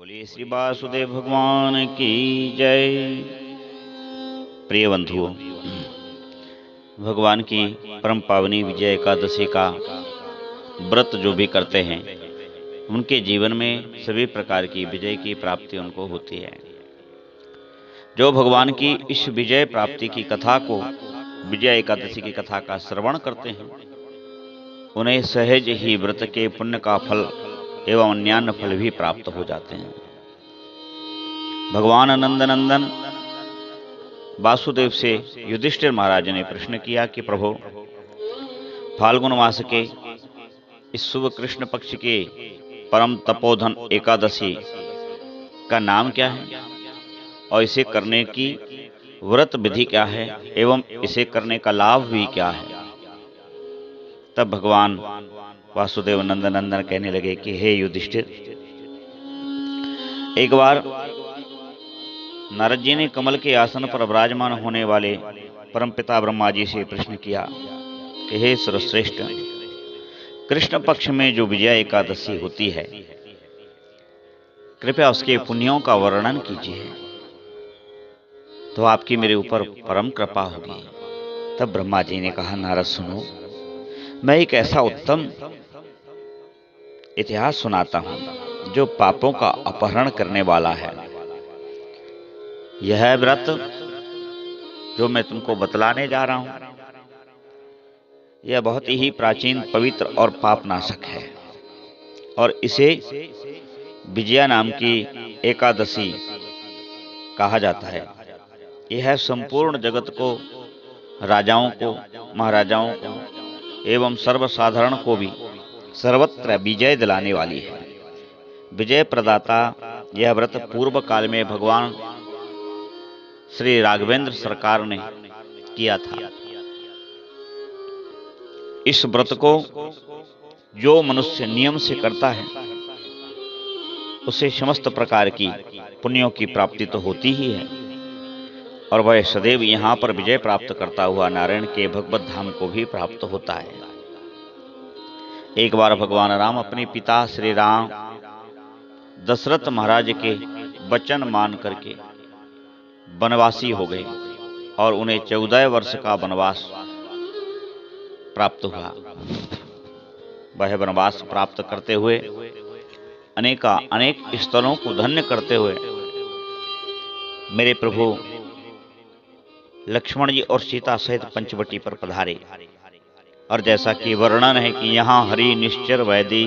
बोलिए श्री वासुदेव भगवान की जय। प्रिय बंधुओं, भगवान की परम पावनी विजय एकादशी का व्रत जो भी करते हैं उनके जीवन में सभी प्रकार की विजय की प्राप्ति उनको होती है। जो भगवान की इस विजय प्राप्ति की कथा को, विजय एकादशी की कथा का श्रवण करते हैं, उन्हें सहज ही व्रत के पुण्य का फल एवं अन्यान्य फल भी प्राप्त हो जाते हैं। भगवान नंदनंदन वासुदेव से युधिष्ठिर महाराज ने प्रश्न किया कि प्रभु, फाल्गुन मास के इस शुभ कृष्ण पक्ष के परम तपोधन एकादशी का नाम क्या है और इसे करने की व्रत विधि क्या है एवं इसे करने का लाभ भी क्या है। तब भगवान वासुदेव नंदनंदन कहने लगे कि हे युधिष्ठिर, एक बार नारद जी ने कमल के आसन पर विराजमान होने वाले परमपिता ब्रह्मा जी से प्रश्न किया कि हे सर्वश्रेष्ठ, कृष्ण पक्ष में जो विजय एकादशी होती है, कृपया उसके पुण्यों का वर्णन कीजिए, तो आपकी मेरे ऊपर परम कृपा होगी। तब ब्रह्मा जी ने कहा, नारद सुनो, मैं एक ऐसा उत्तम इतिहास सुनाता हूं जो पापों का अपहरण करने वाला है। यह व्रत जो मैं तुमको बतलाने जा रहा हूं, यह बहुत ही प्राचीन, पवित्र और पापनाशक है और इसे विजया नाम की एकादशी कहा जाता है। यह संपूर्ण जगत को, राजाओं को, महाराजाओं को एवं सर्वसाधारण को भी सर्वत्र विजय दिलाने वाली है। विजय प्रदाता यह व्रत पूर्व काल में भगवान श्री राघवेंद्र सरकार ने किया था। इस व्रत को जो मनुष्य नियम से करता है उसे समस्त प्रकार की पुण्यों की प्राप्ति तो होती ही है और वह सदैव यहाँ पर विजय प्राप्त करता हुआ नारायण के भगवत धाम को भी प्राप्त होता है। एक बार भगवान राम अपने पिता श्री राम दशरथ महाराज के वचन मान करके वनवासी हो गए और उन्हें 14 वर्ष का वनवास प्राप्त हुआ। वह वनवास प्राप्त करते हुए अनेक स्थलों को धन्य करते हुए मेरे प्रभु लक्ष्मण जी और सीता सहित पंचवटी पर पधारे। और जैसा कि वर्णन है कि यहाँ हरि निश्चर वैदी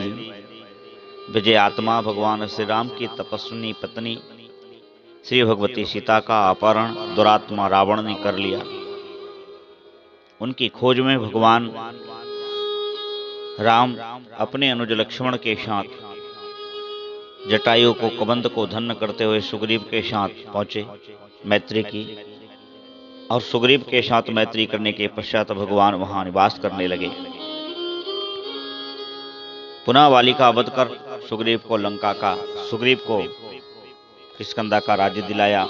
विजय आत्मा भगवान श्री राम की तपस्विनी पत्नी श्री भगवती सीता का अपहरण दुरात्मा रावण ने कर लिया। उनकी खोज में भगवान राम अपने अनुज लक्ष्मण के साथ जटायु को, कबंध को धन्य करते हुए सुग्रीव के साथ पहुंचे, मैत्री की। और सुग्रीव के साथ मैत्री करने के पश्चात भगवान वहां निवास करने लगे। पुनः वाली का वध कर सुग्रीव को किष्किंधा का राज्य दिलाया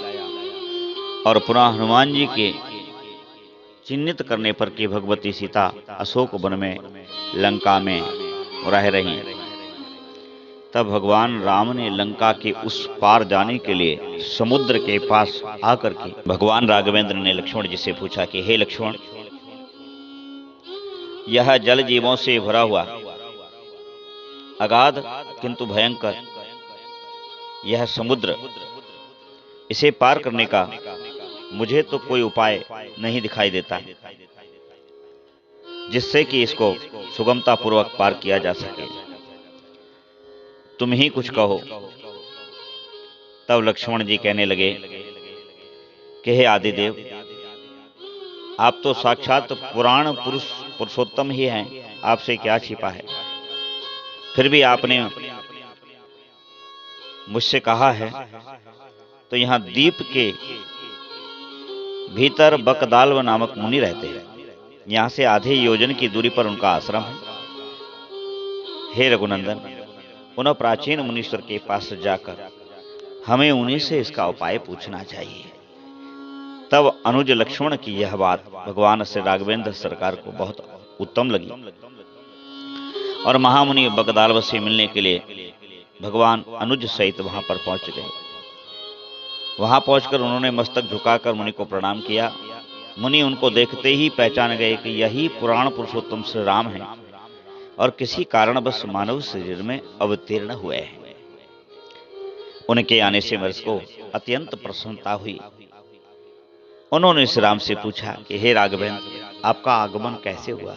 और पुनः हनुमान जी के चिन्हित करने पर कि भगवती सीता अशोक वन में लंका में रह रही। तब भगवान राम ने लंका के उस पार जाने के लिए समुद्र के पास आकर के भगवान राघवेंद्र ने लक्ष्मण जी से पूछा कि हे लक्ष्मण, यह जल जीवों से भरा हुआ अगाध किंतु भयंकर यह समुद्र, इसे पार करने का मुझे तो कोई उपाय नहीं दिखाई देता जिससे कि इसको सुगमता पूर्वक पार किया जा सके। तुम ही कुछ कहो। तब लक्ष्मण जी कहने लगे कि हे आदिदेव, आप तो साक्षात पुराण पुरुषोत्तम ही हैं, आपसे क्या छिपा है। फिर भी आपने मुझसे कहा है तो यहाँ द्वीप के भीतर बकदाल्व नामक मुनि रहते हैं। यहाँ से आधे योजन की दूरी पर उनका आश्रम है। हे रघुनंदन, उन प्राचीन मुनीश्वर के पास जाकर हमें उन्हीं से इसका उपाय पूछना चाहिए। तब अनुज लक्ष्मण की यह बात भगवान श्री राघवेंद्र सरकार को बहुत उत्तम लगी और महामुनि बकदाल्व से मिलने के लिए भगवान अनुज सहित वहां पर पहुंच गए। वहां पहुंचकर उन्होंने मस्तक झुकाकर मुनि को प्रणाम किया। मुनि उनको देखते ही पहचान गए कि यही पुराण पुरुषोत्तम श्री राम हैं और किसी कारणवश मानव शरीर में अवतीर्ण हुए हैं। उनके आने से मर्ष को अत्यंत प्रसन्नता हुई। उन्होंने श्री राम से पूछा कि हे राघवेंद्र, आपका आगमन कैसे हुआ?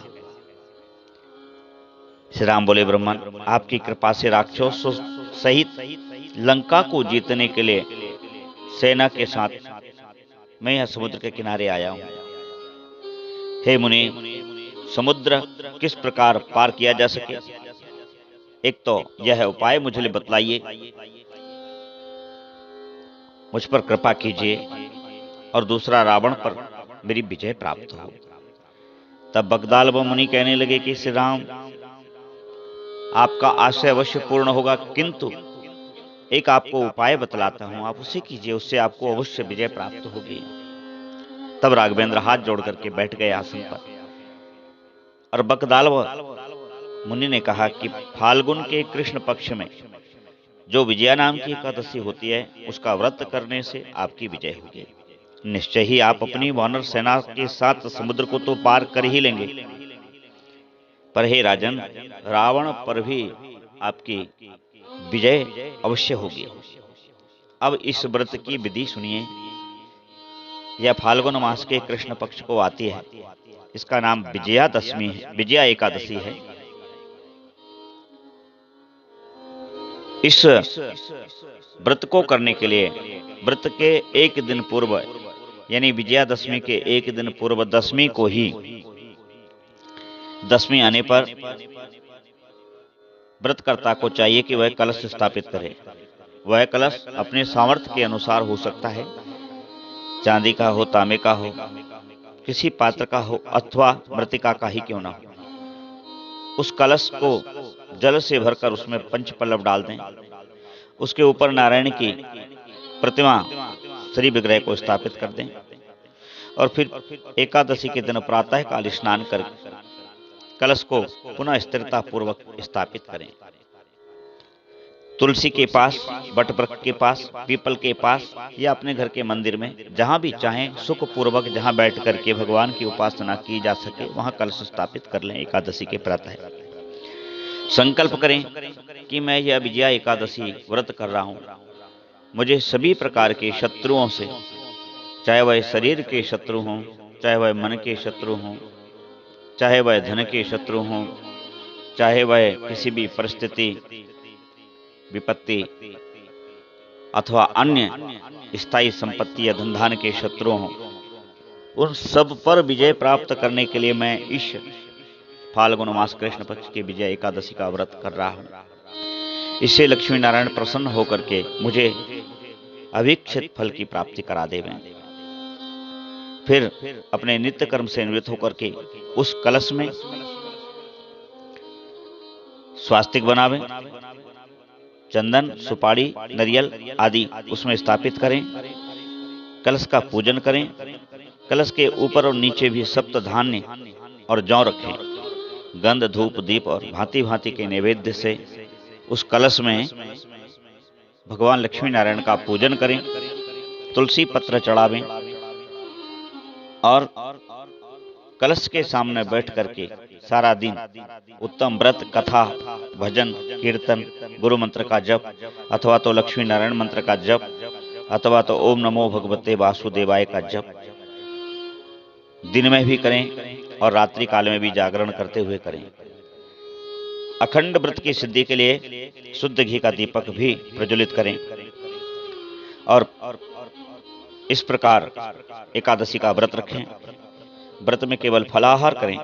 श्री राम बोले, ब्रह्मन, आपकी कृपा से राक्षसों सहित लंका को जीतने के लिए सेना के साथ मैं यह समुद्र के किनारे आया हूं। हे मुनि, समुद्र किस प्रकार पार किया जा सके, एक तो यह उपाय मुझे बतलाइए, मुझ पर कृपा कीजिए, और दूसरा रावण पर मेरी विजय प्राप्त हो। तब बगदाल व मुनि कहने लगे कि श्री राम, आपका आशय अवश्य पूर्ण होगा, किंतु एक आपको उपाय बतलाता हूं, आप उसे कीजिए, उससे आपको अवश्य विजय प्राप्त होगी। तब राघवेंद्र हाथ जोड़ करके बैठ गए आसन पर, और बकदालव मुनि ने कहा कि फाल्गुन के कृष्ण पक्ष में जो विजया नाम की एकादशी होती है, उसका व्रत करने से आपकी विजय होगी। निश्चय ही आप अपनी वानर सेना के साथ समुद्र को तो पार कर ही लेंगे, पर हे राजन, रावण पर भी आपकी विजय अवश्य होगी। अब इस व्रत की विधि सुनिए। यह फाल्गुन मास के कृष्ण पक्ष को आती है। इसका नाम विजयादशमी है, विजया एकादशी है। इस व्रत को करने के लिए व्रत के एक दिन पूर्व, यानी विजयादशमी के एक दिन पूर्व, दशमी को ही, दशमी आने पर व्रतकर्ता को चाहिए कि वह कलश स्थापित करे। वह कलश अपने सामर्थ्य के अनुसार हो सकता है, चांदी का हो, तांबे का हो, किसी पात्र का हो, अथवा मृतिका का ही क्यों ना हो। उस कलश को जल से भरकर उसमें पंचपल्लव डाल दें। उसके ऊपर नारायण की प्रतिमा, श्री विग्रह को स्थापित कर दें, और फिर एकादशी के दिन प्रातः काल स्नान कर कलश को पुनः स्थिरता पूर्वक स्थापित करें। तुलसी के पास, बटवृक्ष के पास, पीपल के पास, या अपने घर के मंदिर में, जहां भी चाहें सुख पूर्वक, जहां बैठ करके भगवान की उपासना की जा सके, वहां कलश स्थापित कर लें। एकादशी के प्रातः संकल्प करें कि मैं यह विजया एकादशी व्रत कर रहा हूं। मुझे सभी प्रकार के शत्रुओं से, चाहे वह शरीर के शत्रु हों, चाहे वह मन के शत्रु हों, चाहे वह धन के शत्रु हों, चाहे वह किसी भी परिस्थिति, विपत्ति अथवा अन्य स्थायी संपत्ति या धनधान के शत्रु हों, उन सब पर विजय प्राप्त करने के लिए मैं इस फाल्गुन मास कृष्ण पक्ष की विजय एकादशी का व्रत कर रहा हूं। इससे लक्ष्मी नारायण प्रसन्न होकर के मुझे अभीक्षित फल की प्राप्ति करा देवें। फिर अपने नित्य कर्म से निवृत्त होकर के उस कलश में स्वास्तिक बनावें, चंदन, सुपारी, नरियल आदि उसमें स्थापित करें, कलश का पूजन करें। कलश के ऊपर और नीचे भी सप्त धान्य और जौ रखें। गंध, धूप, दीप और भांति भांति के नैवेद्य से उस कलश में भगवान लक्ष्मी नारायण का पूजन करें, तुलसी पत्र चढ़ावें, और कलश के सामने बैठ करके सारा दिन उत्तम व्रत, कथा, भजन, कीर्तन, गुरु मंत्र का जप, अथवा तो लक्ष्मी नारायण मंत्र का जप, अथवा तो ओम नमो भगवते वासुदेवाय का जप दिन में भी करें और रात्रि काल में भी जागरण करते हुए करें। अखंड व्रत की सिद्धि के लिए शुद्ध घी का दीपक भी प्रज्वलित करें, और इस प्रकार एकादशी का व्रत रखें। व्रत में केवल फलाहार करें,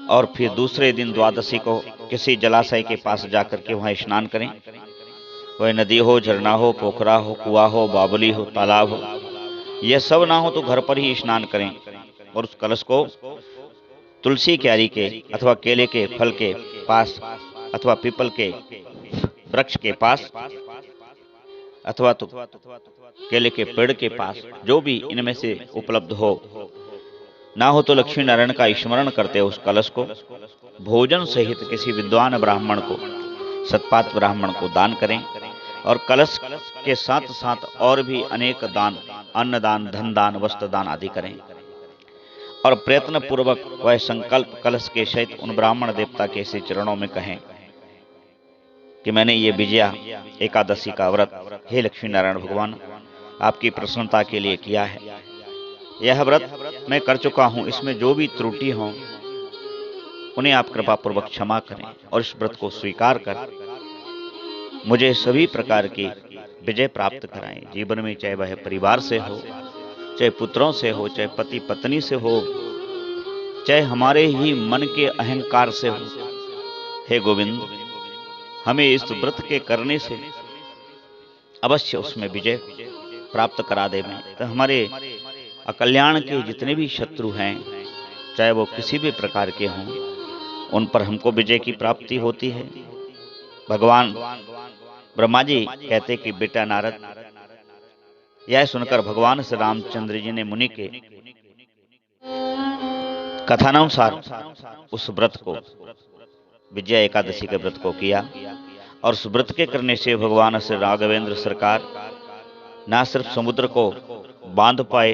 और फिर दूसरे दिन द्वादशी को किसी जलाशय के पास जाकर के वहां स्नान करें। वह नदी हो, झरना हो, पोखरा हो, कुआं हो, बावली हो, तालाब हो, यह सब ना हो तो घर पर ही स्नान करें, और उस कलश को तुलसी क्यारी के अथवा केले के फल के पास, अथवा पीपल के वृक्ष के पास, अथवा तो केले के पेड़ के पास, जो भी इनमें से उपलब्ध हो, ना हो तो लक्ष्मी नारायण का स्मरण करते उस कलश को भोजन सहित किसी विद्वान ब्राह्मण को सतपात ब्राह्मण को दान करें और कलश के साथ साथ और भी अनेक दान, अन्न दान, धन दान, वस्त्र दान आदि करें और प्रयत्न पूर्वक वह संकल्प कलश के सहित उन ब्राह्मण देवता के ऐसे चरणों में कहें कि मैंने ये विजया एकादशी का व्रत हे लक्ष्मी नारायण भगवान आपकी प्रसन्नता के लिए किया है। यह व्रत मैं कर चुका हूं, इसमें जो भी त्रुटि हो उन्हें आप कृपा पूर्वक क्षमा करें और इस व्रत को स्वीकार कर मुझे सभी प्रकार की विजय प्राप्त कराएं। जीवन में चाहे वह परिवार से हो, चाहे पुत्रों से हो, चाहे पति पत्नी से हो, चाहे हमारे ही मन के अहंकार से हो। हे गोविंद, हमें इस व्रत के करने से अवश्य उसमें विजय प्राप्त करा दे। में तो हमारे अकल्याण के जितने भी शत्रु हैं, चाहे वो किसी भी प्रकार के हों, उन पर हमको विजय की प्राप्ति होती है। भगवान ब्रह्मा जी कहते कि बेटा नारद, यह सुनकर भगवान श्री रामचंद्र जी ने मुनि के कथानुसार उस व्रत को, विजया एकादशी के व्रत को किया और उस व्रत के करने से भगवान श्री राघवेंद्र सरकार न सिर्फ समुद्र को बांध पाए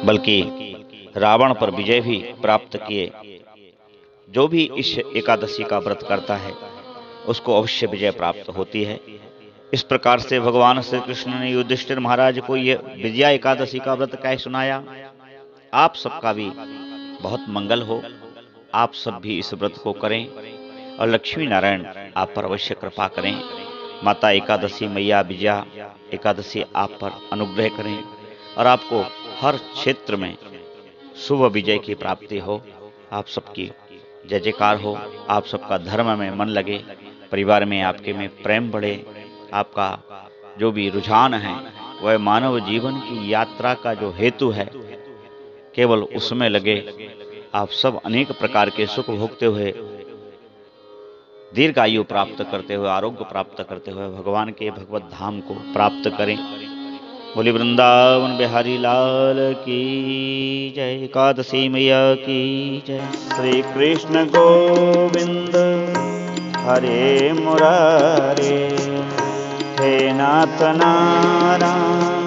बल्कि रावण पर विजय भी प्राप्त किए। जो भी इस एकादशी का व्रत करता है उसको अवश्य विजय प्राप्त होती है। इस प्रकार से भगवान श्री कृष्ण ने युधिष्ठिर महाराज को यह विजया एकादशी का व्रत कह सुनाया। आप सबका भी बहुत मंगल हो, आप सब भी इस व्रत को करें और लक्ष्मी नारायण आप पर अवश्य कृपा करें। माता एकादशी, मैया विजया एकादशी आप पर अनुग्रह करें और आपको हर क्षेत्र में शुभ विजय की प्राप्ति हो। आप सबकी जय जयकार हो, आप सबका धर्म में मन लगे, परिवार में आपके में प्रेम बढ़े, आपका जो भी रुझान है वह मानव जीवन की यात्रा का जो हेतु है केवल उसमें लगे। आप सब अनेक प्रकार के सुख भोगते हुए, दीर्घायु प्राप्त करते हुए, आरोग्य प्राप्त करते हुए भगवान के भगवत धाम को प्राप्त करें। बोली वृंदावन बिहारी लाल की जय। एकादशी मैया की जय। श्री कृष्ण गोविंद हरे मुरारे, हे नाथ नारायण